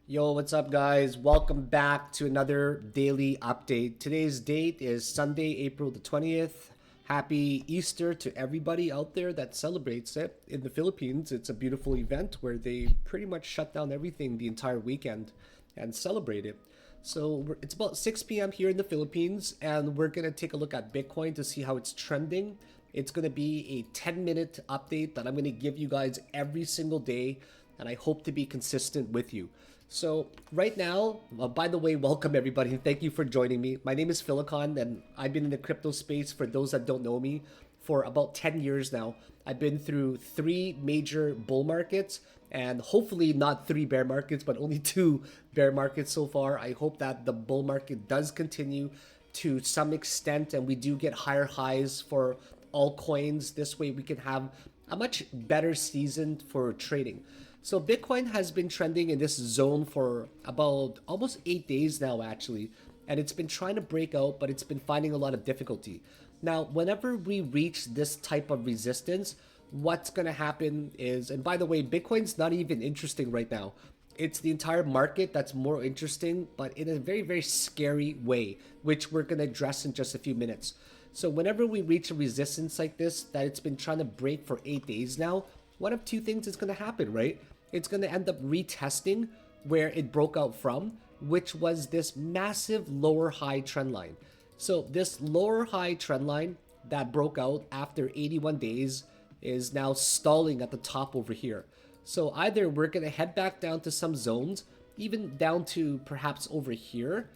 Yo, what's up, guys? Welcome back to another daily update. Today's date is Sunday, April the 20th. Happy Easter to everybody out there that celebrates it. In the Philippines, it's a beautiful event where they pretty much shut down everything the entire weekend and celebrate it. So it's about 6 p.m. here in the Philippines, and we're going to take a look at Bitcoin to see how it's trending. It's going to be a 10-minute update that I'm going to give you guys every single day, and I hope to be consistent with you. So right now, by the way, welcome everybody. Thank you for joining me. My name is Philakone, and I've been in the crypto space, for those that don't know me, for about 10 years now. I've been through 3 major bull markets and hopefully not 3 bear markets, but only 2 bear markets so far. I hope that the bull market does continue to some extent and we do get higher highs for all coins. This way we can have a much better season for trading. So Bitcoin has been trending in this zone for about almost 8 days now, actually, and it's been trying to break out, but it's been finding a lot of difficulty. Now, whenever we reach this type of resistance, what's going to happen is, and by the way, Bitcoin's not even interesting right now. It's the entire market that's more interesting, but in a very, very scary way, which we're going to address in just a few minutes. So whenever we reach a resistance like this, that it's been trying to break for 8 days now, one of 2 things is going to happen, right? It's going to end up retesting where it broke out from, which was this massive lower high trend line. So this lower high trend line that broke out after 81 days is now stalling at the top over here. So either we're going to head back down to some zones, even down to perhaps over here,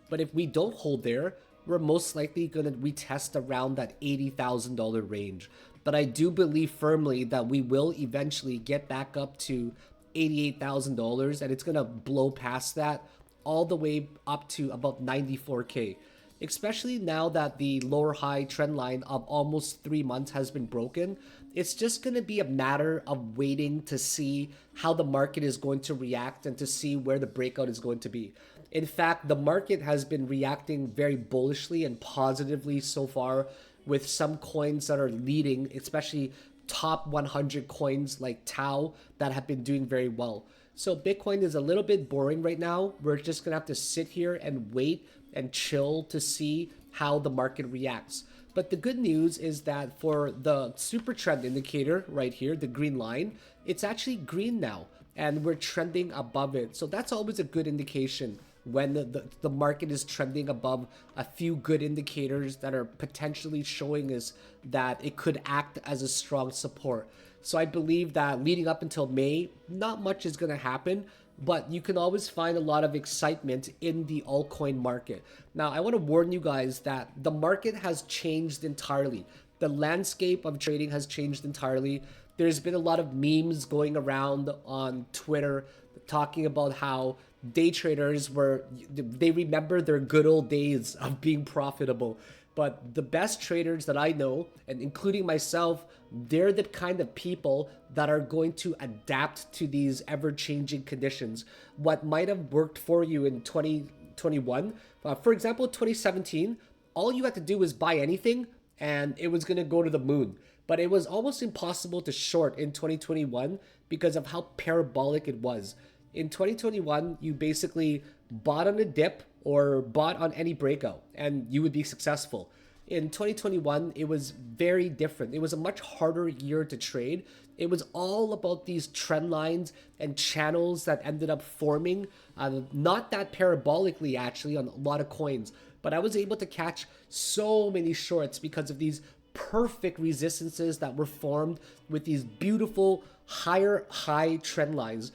but if we don't hold there, we're most likely going to retest around that $80,000 range. But I do believe firmly that we will eventually get back up to $88,000, and it's going to blow past that all the way up to about 94K. Especially now that the lower high trend line of almost 3 months has been broken, it's just going to be a matter of waiting to see how the market is going to react and to see where the breakout is going to be. In fact, the market has been reacting very bullishly and positively so far, with some coins that are leading, especially top 100 coins like Tau that have been doing very well. So Bitcoin is a little bit boring right now. We're just going to have to sit here and wait and chill to see how the market reacts. But the good news is that for the super trend indicator right here, the green line, it's actually green now and we're trending above it. So that's always a good indication when the market is trending above a few good indicators that are potentially showing us that it could act as a strong support. So I believe that leading up until May, not much is going to happen, but you can always find a lot of excitement in the altcoin market. Now, I want to warn you guys that the market has changed entirely. The landscape of trading has changed entirely. There's been a lot of memes going around on Twitter talking about how day traders they remember their good old days of being profitable. But the best traders that I know, and including myself, they're the kind of people that are going to adapt to these ever-changing conditions. What might have worked for you in 2021, for example, 2017, all you had to do was buy anything and it was going to go to the moon. But it was almost impossible to short in 2021 because of how parabolic it was. In 2021, you basically bought on a dip or bought on any breakout and you would be successful. In 2021, it was very different. It was a much harder year to trade. It was all about these trend lines and channels that ended up forming, not that parabolically actually on a lot of coins, but I was able to catch so many shorts because of these perfect resistances that were formed with these beautiful higher high trend lines.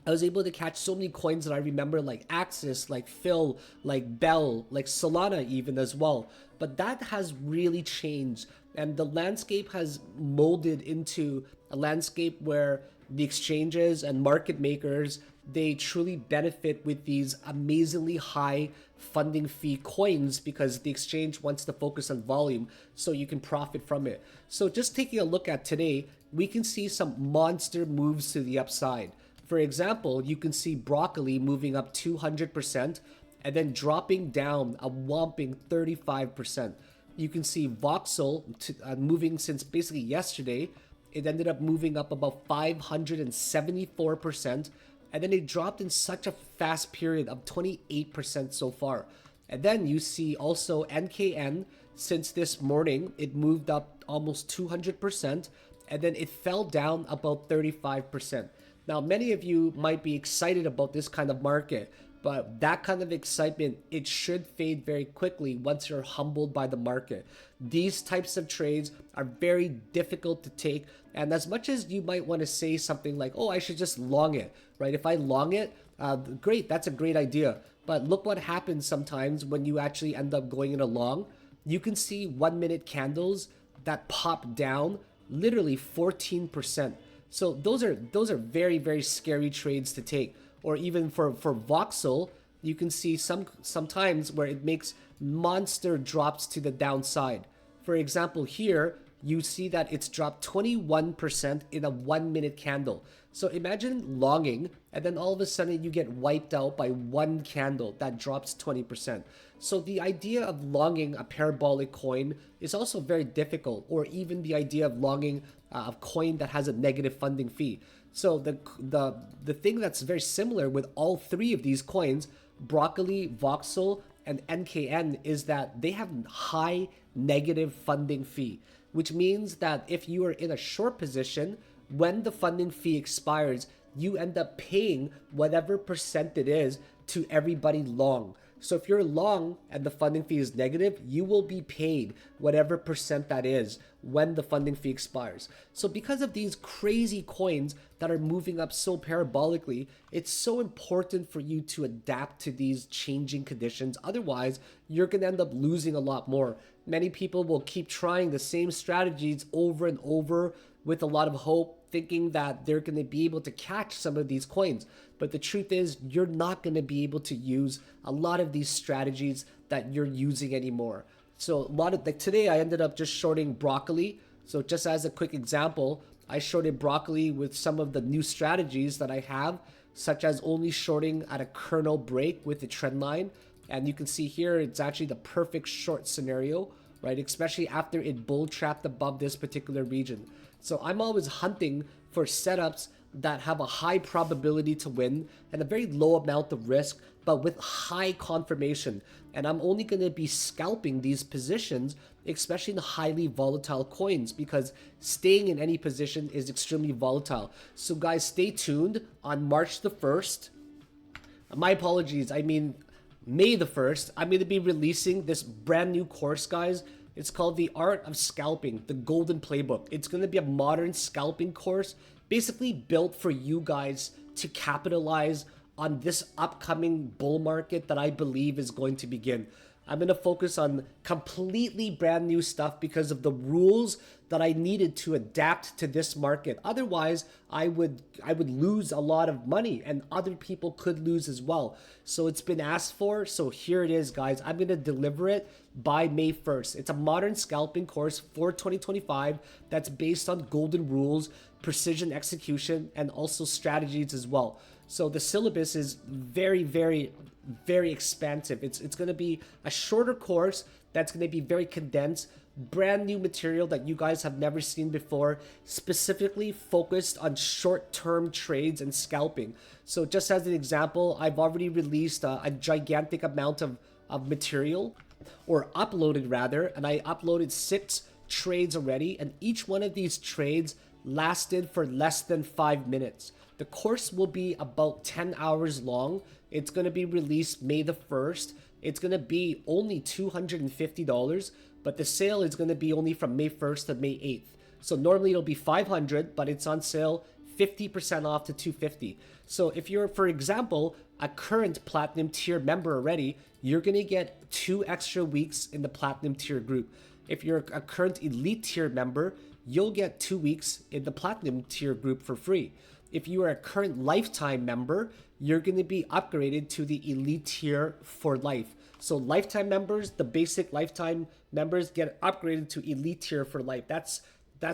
I was able to catch so many coins that I remember, like Axis, like Phil, like Bell, like Solana even as well. But that has really changed, and the landscape has molded into a landscape where the exchanges and market makers, they truly benefit with these amazingly high funding fee coins because the exchange wants to focus on volume so you can profit from it. So just taking a look at today, we can see some monster moves to the upside. For example, you can see broccoli moving up 200% and then dropping down a whopping 35%. You can see voxel moving since basically yesterday. It ended up moving up about 574%. and then it dropped in such a fast period of 28% so far. And then you see also NKN, since this morning, it moved up almost 200%, and then it fell down about 35%. Now, many of you might be excited about this kind of market, but that kind of excitement, it should fade very quickly once you're humbled by the market. These types of trades are very difficult to take. And as much as you might want to say something like, oh, I should just long it, right? If I long it, great, that's a great idea. But look what happens sometimes when you actually end up going in a long. You can see 1 minute candles that pop down literally 14%. So those are very, very scary trades to take. Or even for voxel, you can see sometimes where it makes monster drops to the downside. For example, here you see that it's dropped 21% in a 1 minute candle. So imagine longing, and then all of a sudden you get wiped out by one candle that drops 20%. So the idea of longing a parabolic coin is also very difficult, or even the idea of longing a coin that has a negative funding fee. So the thing that's very similar with all three of these coins, Broccoli, Voxel, and NKN, is that they have high negative funding fee, which means that if you are in a short position, when the funding fee expires, you end up paying whatever percent it is to everybody long. So if you're long and the funding fee is negative, you will be paid whatever percent that is when the funding fee expires. So because of these crazy coins that are moving up so parabolically, it's so important for you to adapt to these changing conditions. Otherwise, you're going to end up losing a lot more. Many people will keep trying the same strategies over and over with a lot of hope, thinking that they're going to be able to catch some of these coins. But the truth is, you're not going to be able to use a lot of these strategies that you're using anymore. So like today, I ended up just shorting Broccoli. So just as a quick example, I shorted Broccoli with some of the new strategies that I have, such as only shorting at a kernel break with the trend line. And you can see here, it's actually the perfect short scenario, right? Especially after it bull trapped above this particular region. So I'm always hunting for setups that have a high probability to win and a very low amount of risk, but with high confirmation. And I'm only going to be scalping these positions, especially in highly volatile coins, because staying in any position is extremely volatile. So guys, stay tuned on March the 1st. My apologies, I mean May the 1st. I'm going to be releasing this brand new course, guys. It's called The Art of Scalping, the Golden Playbook. It's going to be a modern scalping course, basically built for you guys to capitalize on this upcoming bull market that I believe is going to begin. I'm going to focus on completely brand new stuff because of the rules that I needed to adapt to this market. Otherwise, I would lose a lot of money, and other people could lose as well. So it's been asked for. So here it is, guys. I'm going to deliver it by May 1st. It's a modern scalping course for 2025 that's based on golden rules, precision execution, and also strategies as well. So the syllabus is very, very, very expansive. It's going to be a shorter course that's going to be very condensed, brand new material that you guys have never seen before, specifically focused on short-term trades and scalping. So just as an example, I've already released a gigantic amount of material, or uploaded rather, and I uploaded 6 trades already, and each one of these trades lasted for less than 5 minutes. The course will be about 10 hours long. It's going to be released May the 1st. It's going to be only $250, but the sale is going to be only from May 1st to May 8th. So normally it'll be $500, but it's on sale 50% off to $250. So if you're, for example, a current platinum tier member already, you're going to get 2 extra weeks in the platinum tier group. If you're a current elite tier member, you'll get 2 weeks in the platinum tier group for free. If you are a current lifetime member, you're going to be upgraded to the elite tier for life. So lifetime members, the basic lifetime members, get upgraded to elite tier for life. That's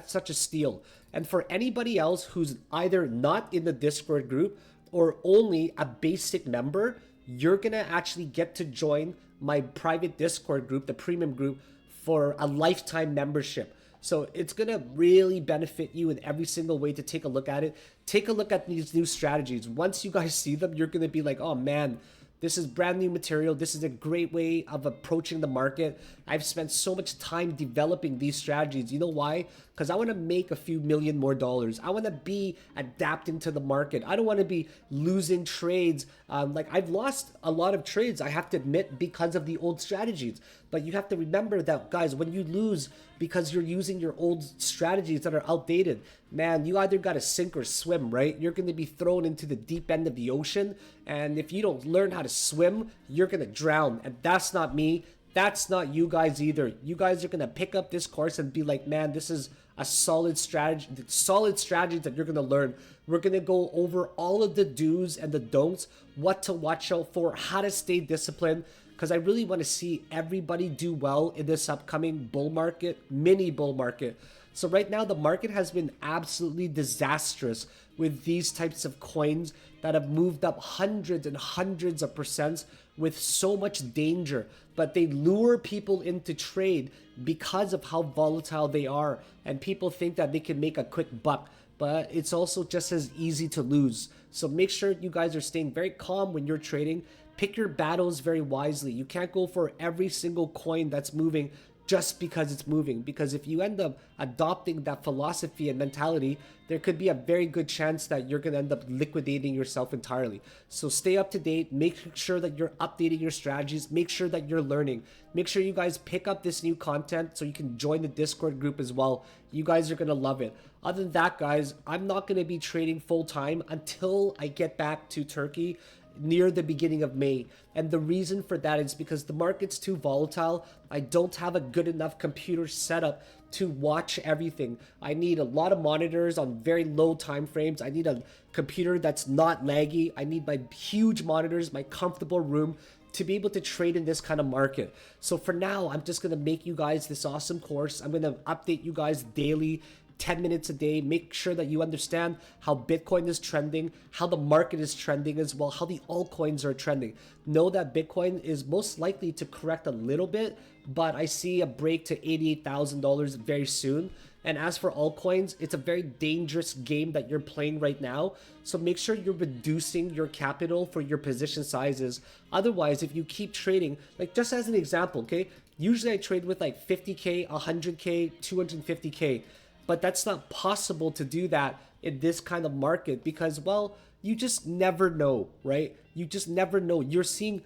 such a steal. And for anybody else who's either not in the Discord group or only a basic member, you're going to actually get to join my private Discord group, the premium group, for a lifetime membership. So it's gonna really benefit you in every single way to take a look at it. Take a look at these new strategies. Once you guys see them, you're gonna be like, oh man, this is brand new material. This is a great way of approaching the market. I've spent so much time developing these strategies. You know why? Because I want to make a few million more dollars. I want to be adapting to the market. I don't want to be losing trades. Like I've lost a lot of trades, I have to admit, because of the old strategies. But you have to remember that, guys, when you lose because you're using your old strategies that are outdated, man, you either got to sink or swim, right? You're going to be thrown into the deep end of the ocean. And if you don't learn how to swim, you're going to drown. And that's not me. That's not you guys either. You guys are going to pick up this course and be like, man, this is a solid strategy that you're going to learn. We're going to go over all of the do's and the don'ts, what to watch out for, how to stay disciplined, because I really want to see everybody do well in this upcoming bull market, mini bull market. So right now, the market has been absolutely disastrous with these types of coins that have moved up hundreds and hundreds of percents with so much danger. But they lure people into trade because of how volatile they are. And people think that they can make a quick buck. But it's also just as easy to lose. So make sure you guys are staying very calm when you're trading. Pick your battles very wisely. You can't go for every single coin that's moving just because it's moving, because if you end up adopting that philosophy and mentality, there could be a very good chance that you're going to end up liquidating yourself entirely. So stay up to date, make sure that you're updating your strategies, make sure that you're learning, make sure you guys pick up this new content so you can join the Discord group as well. You guys are going to love it. Other than that, guys, I'm not going to be trading full time until I get back to Turkey near the beginning of May. And the reason for that is because the market's too volatile. I don't have a good enough computer setup to watch everything. I need a lot of monitors on very low time frames. I need a computer that's not laggy. I need my huge monitors, my comfortable room to be able to trade in this kind of market. So for now, I'm just going to make you guys this awesome course. I'm going to update you guys daily, 10 minutes a day. Make sure that you understand how Bitcoin is trending, how the market is trending as well, how the altcoins are trending. Know that Bitcoin is most likely to correct a little bit, but I see a break to $88,000 very soon. And as for altcoins, it's a very dangerous game that you're playing right now. So make sure you're reducing your capital for your position sizes. Otherwise, if you keep trading, like just as an example, okay, usually I trade with like 50K, 100K, 250K. But that's not possible to do that in this kind of market because, well, you just never know, right? You just never know. You're seeing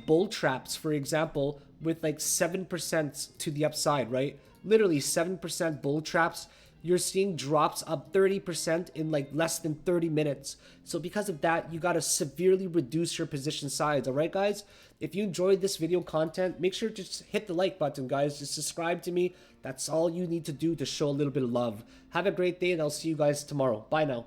bull traps, for example, with like 7% to the upside, right? Literally 7% bull traps. You're seeing drops up 30% in like less than 30 minutes. So because of that, you got to severely reduce your position size. All right, guys? If you enjoyed this video content, make sure to just hit the like button, guys. Just subscribe to me. That's all you need to do to show a little bit of love. Have a great day, and I'll see you guys tomorrow. Bye now.